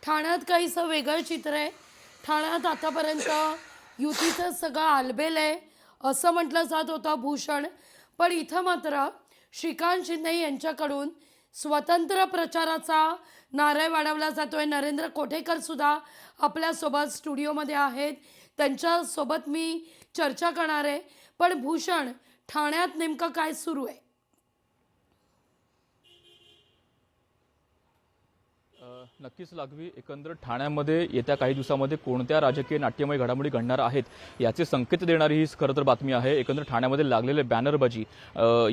ठाण्यात काहीसं वेगळं चित्र आहे. ठाण्यात आतापर्यंत युतीचं सगळं आलबेल आहे असं म्हटलं जात होतं भूषण. पण इथं मात्र श्रीकांत शिंदे यांच्याकडून स्वतंत्र प्रचाराचा नारळ वाढवला जातोय. नरेंद्र कोठेकर सुद्धा आपल्यासोबत स्टुडिओमध्ये आहेत, त्यांच्यासोबत मी चर्चा करणार आहे. पण भूषण, ठाण्यात नेमकं काय सुरू आहे? नक्कीच लागवी, एकंदर ठाण्यामध्ये येत्या काही दिवसामध्ये कोणत्या राजकीय नाट्यमय घडामोडी घडणार आहेत याचे संकेत देणारी ही खरं तर बातमी आहे. एकंदर ठाण्यामध्ये लागलेले बॅनरबाजी,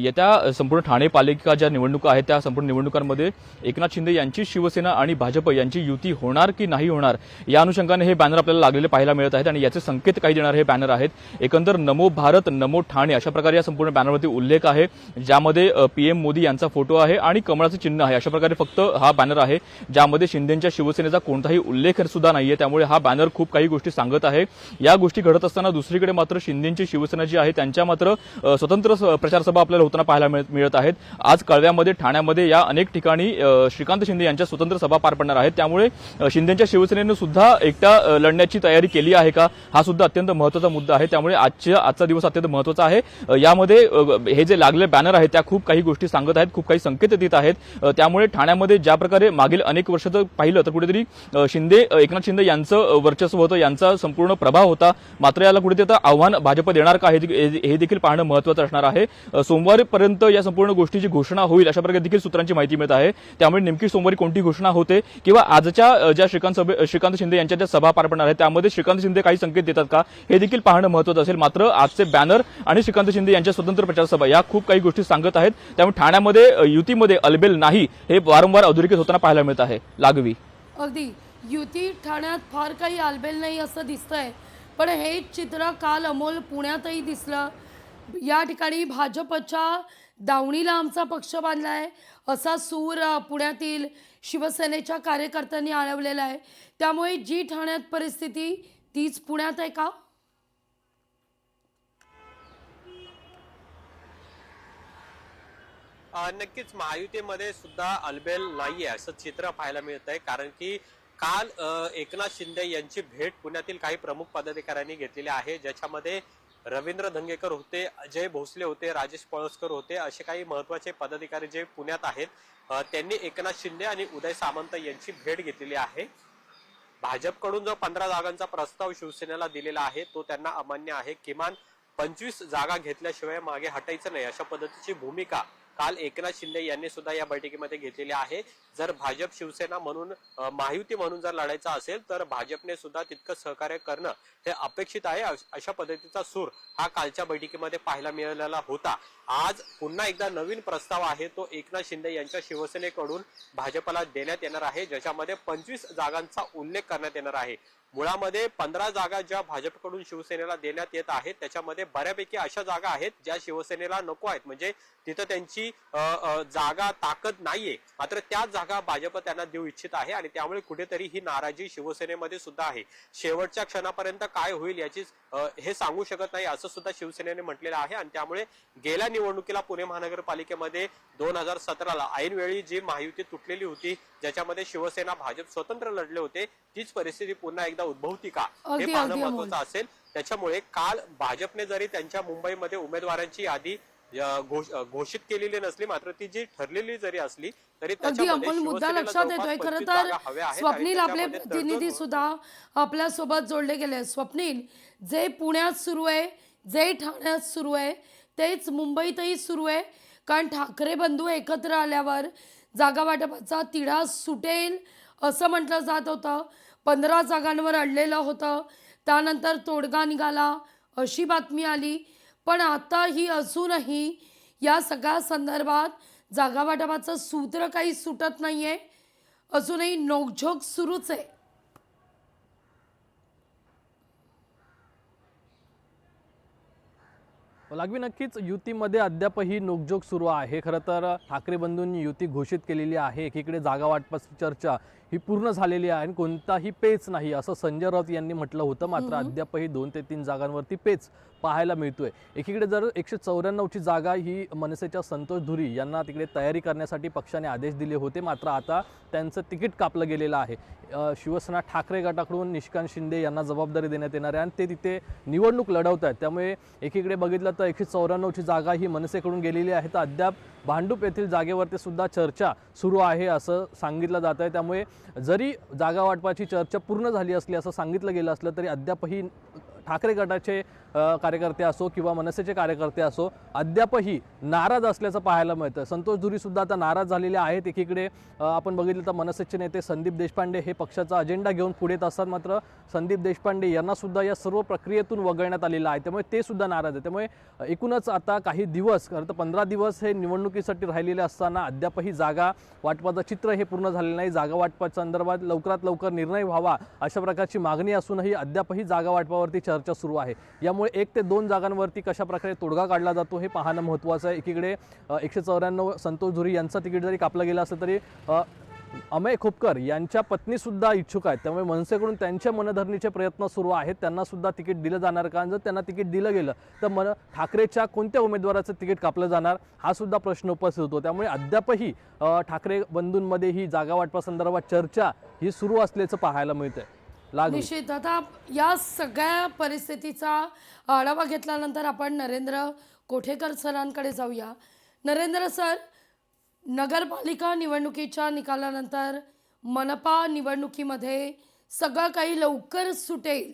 येत्या संपूर्ण ठाणे पालिका ज्या निवडणुका आहेत त्या संपूर्ण निवडणुकांमध्ये एकनाथ शिंदे यांची शिवसेना आणि भाजप यांची युती होणार की नाही होणार या अनुषंगाने हे बॅनर आपल्याला लागलेले पाहायला मिळत आहेत आणि याचे संकेत काही देणारे हे बॅनर आहेत. एकंदर नमो भारत नमो ठाणे अशा प्रकारे या संपूर्ण बॅनरवरती उल्लेख आहे, ज्यामध्ये पीएम मोदी यांचा फोटो आहे आणि कमळाचं चिन्ह आहे. अशा प्रकारे फक्त हा बॅनर आहे, ज्यामध्ये शिंदेच्या शिवसेनेचा कोणताही उल्लेख सुद्धा नाहीये. त्यामुळे हा बॅनर खूप काही गोष्टी सांगत आहे. या गोष्टी घडत असताना दुसरीकडे मात्र शिंदेची शिवसेना जी आहे त्यांच्या मात्र स्वतंत्र प्रचार सभा आपल्याला होताना पाहायला मिळत आहेत. आज कळव्यामध्ये, ठाण्यामध्ये या अनेक ठिकाणी श्रीकांत शिंदे यांच्या स्वतंत्र सभा पार पडणार आहेत. त्यामुळे शिंदेच्या शिवसेनेने सुद्धा एकटा लढण्याची तयारी केली आहे का, हा सुद्धा अत्यंत महत्त्वाचा मुद्दा आहे. त्यामुळे आजचा दिवस अत्यंत महत्त्वाचा आहे. यामध्ये हे जे लागले बॅनर आहेत त्या खूप काही गोष्टी सांगत आहेत, खूप काही संकेत देत आहेत. त्यामुळे ठाण्यामध्ये ज्या प्रकारे मागील अनेक वर्ष पाहिलं तर कुठेतरी एकनाथ शिंदे यांचं वर्चस्व होतं, यांचा संपूर्ण प्रभाव होता. मात्र याला कुठेतरी आता आव्हान भाजप देणार का हे देखील पाहणं महत्त्वाचं असणार आहे. सोमवारपर्यंत या संपूर्ण गोष्टीची घोषणा होईल अशा प्रकारे देखील सूत्रांची माहिती मिळत आहे. त्यामुळे नेमकी सोमवारी कोणती घोषणा होते किंवा आजच्या ज्या श्रीकांत शिंदे यांच्या ज्या सभा पार पडणार आहेत त्यामध्ये श्रीकांत शिंदे काही संकेत देतात का हे देखील पाहणं महत्त्वाचं असेल. मात्र आजचे बॅनर आणि श्रीकांत शिंदे यांच्या स्वतंत्र प्रचार सभा या खूप काही गोष्टी सांगत आहेत. त्यामुळे ठाण्यामध्ये युतीमध्ये अलबेल नाही हे वारंवार अधोरेखित होताना पाहायला मिळत आहे. लागवी, अगदी युती ठाण्यात फार काही आलबेल नाही असं दिसतंय. पण हे चित्र काल अमोल पुण्यातही दिसलं. या ठिकाणी भाजपच्या दावणीला आमचा पक्ष बांधलाय असा सूर पुण्यातील शिवसेनेच्या कार्यकर्त्यांनी आळवलेला आहे. त्यामुळे जी ठाण्यात परिस्थिती तीच पुण्यात आहे का? नक्कीच महायुतीमध्ये सुद्धा अलबेल नाहीये असं चित्र पाहायला मिळत आहे. कारण की काल एकनाथ शिंदे यांची भेट पुण्यातील काही प्रमुख पदाधिकाऱ्यांनी घेतलेली आहे, ज्याच्यामध्ये रवींद्र धंगेकर होते, अजय भोसले होते, राजेश पळसकर होते, असे काही महत्वाचे पदाधिकारी जे पुण्यात आहेत. त्यांनी एकनाथ शिंदे आणि उदय सामंत यांची भेट घेतलेली आहे. भाजपकडून जो 15 जागांचा प्रस्ताव शिवसेनेला दिलेला आहे तो त्यांना अमान्य आहे. किमान 25 जागा घेतल्याशिवाय मागे हटायचं नाही अशा पद्धतीची भूमिका काल एकनाथ शिंदे यांनी सुद्धा या बैठकीमध्ये घेतलेली आहे. जर भाजप शिवसेना म्हणून महायुती म्हणून जर लढायचा असेल तर भाजपने सुद्धा तितकं सहकार्य करणं हे अपेक्षित आहे. अशा पद्धतीचा सूर हा कालच्या बैठकीमध्ये पाहायला मिळालेला होता. आज पुन्हा एकदा नवीन प्रस्ताव आहे तो एकनाथ शिंदे यांच्या शिवसेनेकडून भाजपला देण्यात येणार आहे, ज्याच्यामध्ये 25 जागांचा उल्लेख करण्यात येणार आहे. मुळामध्ये 15 जागा ज्या भाजपकडून शिवसेनेला देण्यात येत आहेत त्याच्यामध्ये बऱ्यापैकी अशा जागा आहेत ज्या शिवसेनेला नको आहेत, म्हणजे तिथं त्यांची जागा ताकद नाहीये. मात्र त्या जागा भाजप त्यांना देऊ इच्छित आहे आणि त्यामुळे कुठेतरी ही नाराजी शिवसेनेमध्ये सुद्धा आहे. शेवटच्या क्षणापर्यंत काय होईल याची हे सांगू शकत नाही असं सुद्धा शिवसेनेने म्हटलेलं आहे. आणि त्यामुळे गेल्या निवडणुकीला पुणे महानगरपालिकेमध्ये 2017ला ऐनवेळी जी महायुती तुटलेली होती, ज्याच्यामध्ये शिवसेना भाजप स्वतंत्र लढले होते, तीच परिस्थिती पुन्हा एकदा उद्भवती का हे पाहणं महत्त्वाचं असेल. त्याच्यामुळे काल भाजपने जरी त्यांच्या मुंबईमध्ये उमेदवारांची यादी घोषित केलेली नसली, मात्र ती जी ठरलेली जरी असली तरी मुद्दा लक्षात येतोय. खरं तर स्वप्नील आपले प्रतिनिधी सुद्धा आपल्या सोबत जोडले गेले. स्वप्नील, जे पुण्यात सुरू आहे, जे ठाण्यात सुरू आहे, तेच मुंबईतही सुरू आहे. कारण ठाकरे बंधू एकत्र आल्यावर जागा वाटपाचा तिढा सुटेल असं म्हटलं जात होतं. 15 जागांवर अडलेलं होतं, त्यानंतर तोडगा निघाला अशी बातमी आली. पण आताही अजूनही या सगळ्या संदर्भात जागा वाटपाचं सूत्र काही सुटत नाहीये. अजूनही नोकझोक सुरूच आहे. लागवी, नक्कीच युतीमध्ये अद्यापही नोकझोक सुरू आहे. खरं तर ठाकरे बंधूंनी युती घोषित केलेली आहे. एकीकडे जागा वाटपाची चर्चा ही पूर्ण झालेली आहे आणि कोणताही पेच नाही असं संजय राऊत यांनी म्हटलं होतं. मात्र अद्यापही 2 ते 3 जागांवरती पेच पाहायला मिळतोय. एकीकडे जर 194ची जागा ही मनसेच्या संतोष धुरी यांना तिकडे तयारी करण्यासाठी पक्षाने आदेश दिले होते, मात्र आता त्यांचं तिकीट कापलं गेलेलं आहे. शिवसेना ठाकरे गटाकडून निष्कांत शिंदे यांना जबाबदारी देण्यात येणार आहे आणि ते तिथे निवडणूक लढवत आहेत. त्यामुळे एकीकडे बघितलं तर 194ची जागा ही मनसेकडून गेलेली आहे, तर अद्याप भांडूप येथील जागेवरती सुद्धा चर्चा सुरू आहे असं सांगितलं जात आहे. त्यामुळे जरी जागा वाटपाची चर्चा पूर्ण झाली असली असं सांगितलं गेलं असलं तरी अद्यापही ठाकरे गटाचे कार्यकर्ते असो किंवा मनसेचे कार्यकर्ते असो अद्यापही नाराज असल्याचं पाहायला मिळतं. संतोष झुरी सुद्धा आता नाराज झालेले आहेत. एकीकडे आपण बघितलं तर मनसेचे नेते संदीप देशपांडे हे पक्षाचा अजेंडा घेऊन पुढे येत असतात, मात्र संदीप देशपांडे यांना सुद्धा या सर्व प्रक्रियेतून वगळण्यात आलेलं आहे, त्यामुळे ते सुद्धा नाराज आहे. त्यामुळे एकूणच आता काही दिवस, खरं तर 15 दिवस हे निवडणुकीसाठी राहिलेले असताना अद्यापही जागा वाटपाचं चित्र हे पूर्ण झालेलं नाही. जागा वाटपाच्या संदर्भात लवकरात लवकर निर्णय व्हावा अशा प्रकारची मागणी असूनही अद्यापही जागा वाटपावरती चर्चा सुरू आहे. यामुळे 1 ते 2 जागांवरती कशा प्रकारे तोडगा काढला जातो हे पाहणं महत्त्वाचं आहे. एकीकडे 194 संतोष झुरी यांचा तिकीट जरी कापलं गेलं असलं तरी अमेय खोपकर यांच्या पत्नीसुद्धा इच्छुक आहेत, त्यामुळे मनसेकडून त्यांच्या मनधरणीचे प्रयत्न सुरू आहेत. त्यांना सुद्धा तिकीट दिलं जाणार का? जर त्यांना तिकीट दिलं गेलं तर ठाकरेच्या कोणत्या उमेदवाराचं तिकीट कापलं जाणार हा सुद्धा प्रश्न उपस्थित होतो. त्यामुळे अद्यापही ठाकरे बंधूंमध्ये ही जागा वाटपासंदर्भात चर्चा ही सुरू असल्याचं पाहायला मिळतंय. निश्चित. आता या सगळ्या परिस्थितीचा आढावा घेतल्यानंतर आपण नरेंद्र कोठेकर सरांकडे जाऊया. नरेंद्र सर, नगरपालिका निवडणुकीच्या निकालानंतर मनपा निवडणुकीमध्ये सगळं काही लवकर सुटेल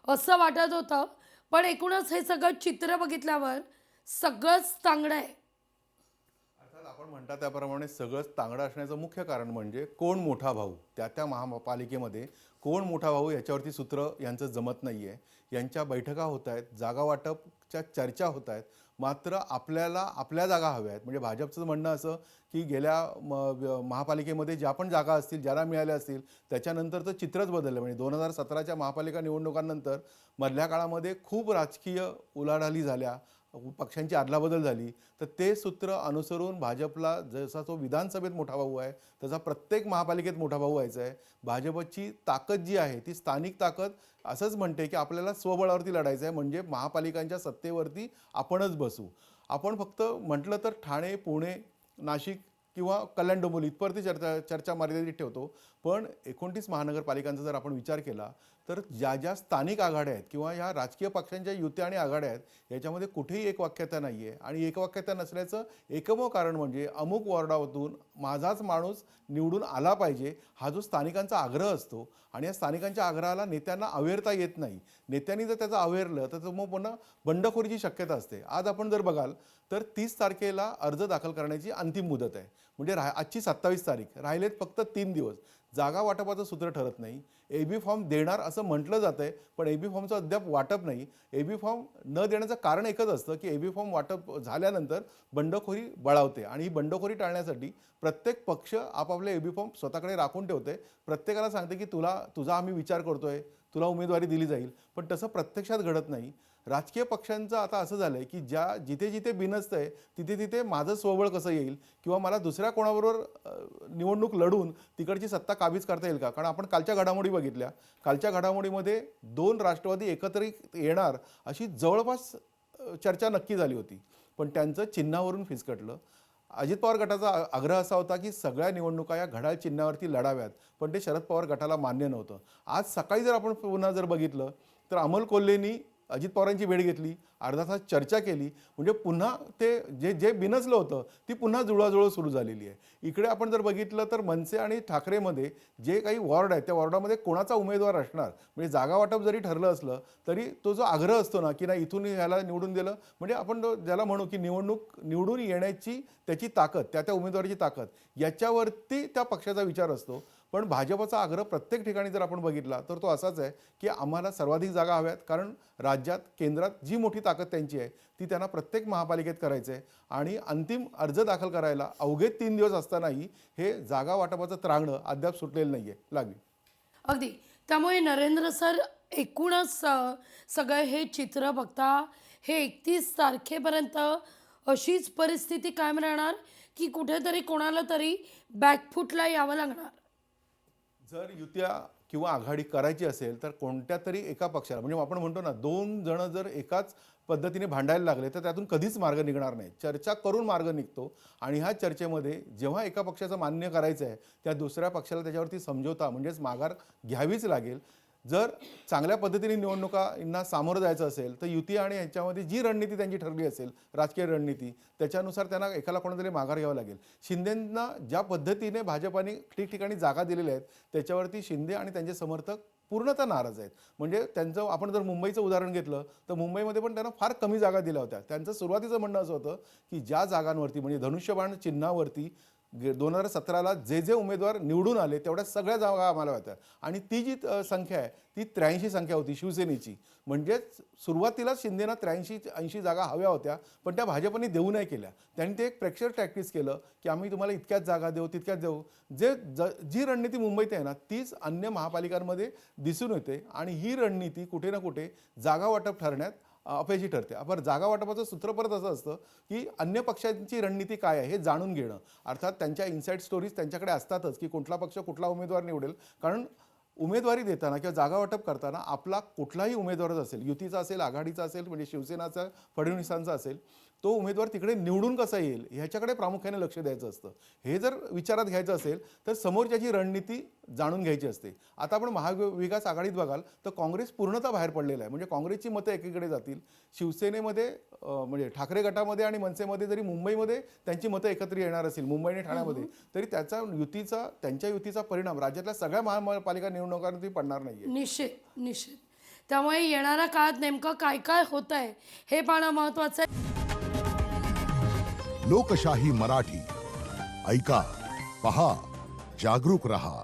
असं वाटत होतं, पण एकूणच हे सगळं चित्र बघितल्यावर सगळंच तांगडं आहे. अर्थात आपण म्हणता त्याप्रमाणे सगळंच तांगडं असण्याचं मुख्य कारण म्हणजे कोण मोठा भाऊ. त्या महापालिकेमध्ये कोण मोठा भाऊ याच्यावरती सूत्र यांचं जमत नाही आहे. यांच्या बैठका होत आहेत, जागा वाटपच्या चर्चा होत आहेत, मात्र आपल्याला आपल्या जागा हव्या आहेत. म्हणजे भाजपचं म्हणणं असं की गेल्या महापालिकेमध्ये ज्या पण जागा असतील, ज्याला मिळाल्या असतील, त्याच्यानंतरचं चित्रच बदललं. म्हणजे 2017च्या महापालिका निवडणुकांनंतर मधल्या काळामध्ये खूप राजकीय उलाढाली झाल्या, पक्षांची अदलाबदल झाली, तर ते सूत्र अनुसरून भाजपला जसा तो विधानसभेत मोठा भाऊ आहे तसा प्रत्येक महापालिकेत मोठा भाऊ व्हायचा आहे. भाजपची ताकद जी आहे ती स्थानिक ताकद असंच म्हणते की आपल्याला स्वबळावरती लढायचं आहे, म्हणजे महापालिकांच्या सत्तेवरती आपणच बसू. आपण फक्त म्हटलं तर ठाणे, पुणे, नाशिक किंवा कल्याण डोंबिवली इथपर्यंत चर्चा मर्यादित ठेवतो, पण 29 महानगरपालिकांचा जर आपण विचार केला तर ज्या ज्या स्थानिक आघाड्या आहेत किंवा ह्या राजकीय पक्षांच्या युत्या आणि आघाड्या आहेत याच्यामध्ये कुठेही एकवाक्यता नाही आहे. आणि एकवाक्यता नसल्याचं एकमेव कारण म्हणजे अमुक वॉर्डातून माझाच माणूस निवडून आला पाहिजे हा जो स्थानिकांचा आग्रह असतो, आणि या स्थानिकांच्या आग्रहाला नेत्यांना अवेरता येत नाही. नेत्यांनी जर त्याचं अवेरलं तर मग पुन्हा बंडखोरीची शक्यता असते. आज आपण जर बघाल तर 30 तारखेला अर्ज दाखल करण्याची अंतिम मुदत आहे, म्हणजे आजची 27 तारीख, राहिलेत फक्त 3 दिवस. जागा वाटपाचं सूत्र ठरत नाही. AB फॉर्म देणार असं म्हटलं जातं आहे, पण AB फॉर्मचं अद्याप वाटप नाही. AB फॉर्म न देण्याचं कारण एकच असतं की AB फॉर्म वाटप झाल्यानंतर बंडखोरी बळावते, आणि ही बंडखोरी टाळण्यासाठी प्रत्येक पक्ष आपापले AB फॉर्म स्वतःकडे राखून ठेवते. प्रत्येकाला सांगते की तुझा आम्ही विचार करतोय, तुला उमेदवारी दिली जाईल, पण तसं प्रत्यक्षात घडत नाही. राजकीय पक्षांचं आता असं झालं आहे की जिथे जिथे बिनसतं आहे तिथे तिथे माझं स्वबळ कसं येईल किंवा मला दुसऱ्या कोणाबरोबर निवडणूक लढून तिकडची सत्ता काबीज करता येईल का. कारण आपण कालच्या घडामोडी बघितल्या. कालच्या घडामोडीमध्ये 2 राष्ट्रवादी एकत्रित येणार अशी जवळपास चर्चा नक्की झाली होती, पण त्यांचं चिन्हावरून फिसकटलं. अजित पवार गटाचा आग्रह असा होता की सगळ्या निवडणुका या घड्याळ चिन्हावरती लढाव्यात, पण ते शरद पवार गटाला मान्य नव्हतं. आज सकाळी जर आपण पुन्हा जर बघितलं तर अमोल कोल्हेंनी अजित पवारांची भेट घेतली, अर्धा तास चर्चा केली, म्हणजे पुन्हा ते जे बिनसलं होतं ती पुन्हा जुळवाजुळव सुरू झालेली आहे. इकडे आपण जर बघितलं तर मनसे आणि ठाकरेमध्ये जे काही वॉर्ड आहेत त्या वॉर्डामध्ये कोणाचा उमेदवार असणार, म्हणजे जागा वाटप जरी ठरलं असलं तरी तो जो आग्रह असतो ना की नाही इथून ह्याला निवडून दिलं, म्हणजे आपण ज्याला म्हणू की निवडून येण्याची त्याची ताकद, त्या उमेदवाराची ताकद, याच्यावरती त्या पक्षाचा विचार असतो. पण भाजपचा आग्रह प्रत्येक ठिकाणी जर आपण बघितला तर तो असाच आहे की आम्हाला सर्वाधिक जागा हव्यात, कारण राज्यात केंद्रात जी मोठी ताकद त्यांची आहे ती त्यांना प्रत्येक महापालिकेत करायचं आहे. आणि अंतिम अर्ज दाखल करायला अवघे 3 दिवस असतानाही हे जागा वाटपाचं त्रांगणं अद्याप सुटलेलं नाही आहे. लागली अगदी. त्यामुळे नरेंद्र सर, एकूणच सगळं हे चित्र बघता हे 31 तारखेपर्यंत अशीच परिस्थिती कायम राहणार की कुठेतरी कोणाला तरी बॅकफुटला यावं लागणार? जर युत्या किंवा आघाडी करायची असेल तर कोणत्या तरी एका पक्षाला, म्हणजे आपण म्हणतो ना, 2 जण जर एकाच पद्धतीने भांडायला लागले तर त्यातून कधीच मार्ग निघणार नाही. चर्चा करून मार्ग निघतो आणि ह्या चर्चेमध्ये जेव्हा एका पक्षाचं मान्य करायचं आहे त्या दुसऱ्या पक्षाला त्याच्यावरती समझोता म्हणजेच माघार घ्यावीच लागेल. जर चांगल्या पद्धतीने निवडणुकांना सामोरं जायचं असेल तर युती आणि ह्याच्यामध्ये जी रणनीती त्यांची ठरली असेल, राजकीय रणनीती, त्याच्यानुसार त्यांना एकाला कोणातरी माघार घ्यावं लागेल. शिंदेंना ज्या पद्धतीने भाजपाने ठिकठिकाणी जागा दिलेल्या आहेत त्याच्यावरती शिंदे आणि त्यांचे समर्थक पूर्णतः नाराज आहेत. म्हणजे त्यांचं आपण जर मुंबईचं उदाहरण घेतलं तर मुंबईमध्ये पण त्यांना फार कमी जागा दिल्या होत्या. त्यांचं सुरुवातीचं म्हणणं असं होतं की ज्या जागांवरती म्हणजे धनुष्यबाण चिन्हावरती 2017ला जे जे उमेदवार निवडून आले तेवढ्या सगळ्या जागा आम्हाला होत्या आणि ती जी संख्या आहे ती 83 संख्या होती शिवसेनेची. म्हणजेच सुरुवातीलाच शिंदेना 83-80 जागा हव्या होत्या पण त्या भाजपने देऊ नाही केल्या. त्यांनी ते एक प्रेक्षर टॅक्टिक्स केलं की आम्ही तुम्हाला इतक्याच जागा देऊ तितक्याच देऊ. जी रणनीती मुंबईत आहे ना तीच अन्य महापालिकांमध्ये दिसून येते आणि ही रणनीती कुठे ना कुठे जागा वाटप ठरण्यात अपयशी ठरते. आपण जागा वाटपाचं सूत्र परत असं असतं की अन्य पक्षांची रणनीती काय आहे हे जाणून घेणं. अर्थात त्यांच्या इनसाईड स्टोरीज त्यांच्याकडे असतातच की कुठला पक्ष कुठला उमेदवार निवडेल. कारण उमेदवारी देताना किंवा जागा वाटप करताना आपला कुठलाही उमेदवारच असेल, युतीचा असेल, आघाडीचा असेल, म्हणजे शिवसेनाचा, फडणवीसांचा असेल, तो उमेदवार तिकडे निवडून कसा येईल ह्याच्याकडे प्रामुख्याने लक्ष द्यायचं असतं. हे जर विचारात घ्यायचं असेल तर समोरच्याची रणनीती जाणून घ्यायची असते. आता आपण महाविकास आघाडीत बघाल तर काँग्रेस पूर्णतः बाहेर पडलेला आहे. म्हणजे काँग्रेसची मतं एकीकडे जातील. शिवसेनेमध्ये म्हणजे ठाकरे गटामध्ये आणि मनसेमध्ये जरी मुंबईमध्ये त्यांची मतं एकत्र येणार असेल मुंबई आणि ठाण्यामध्ये तरी त्यांच्या युतीचा परिणाम राज्यातल्या सगळ्या महापालिका निवडणुकांवरती पडणार नाहीये. निश्चित. त्यामुळे येणाऱ्या काळात नेमकं काय काय होत आहे हे पाहणं महत्वाचं आहे. लोकशाही मराठी ऐका, पहा, जागरूक रहा.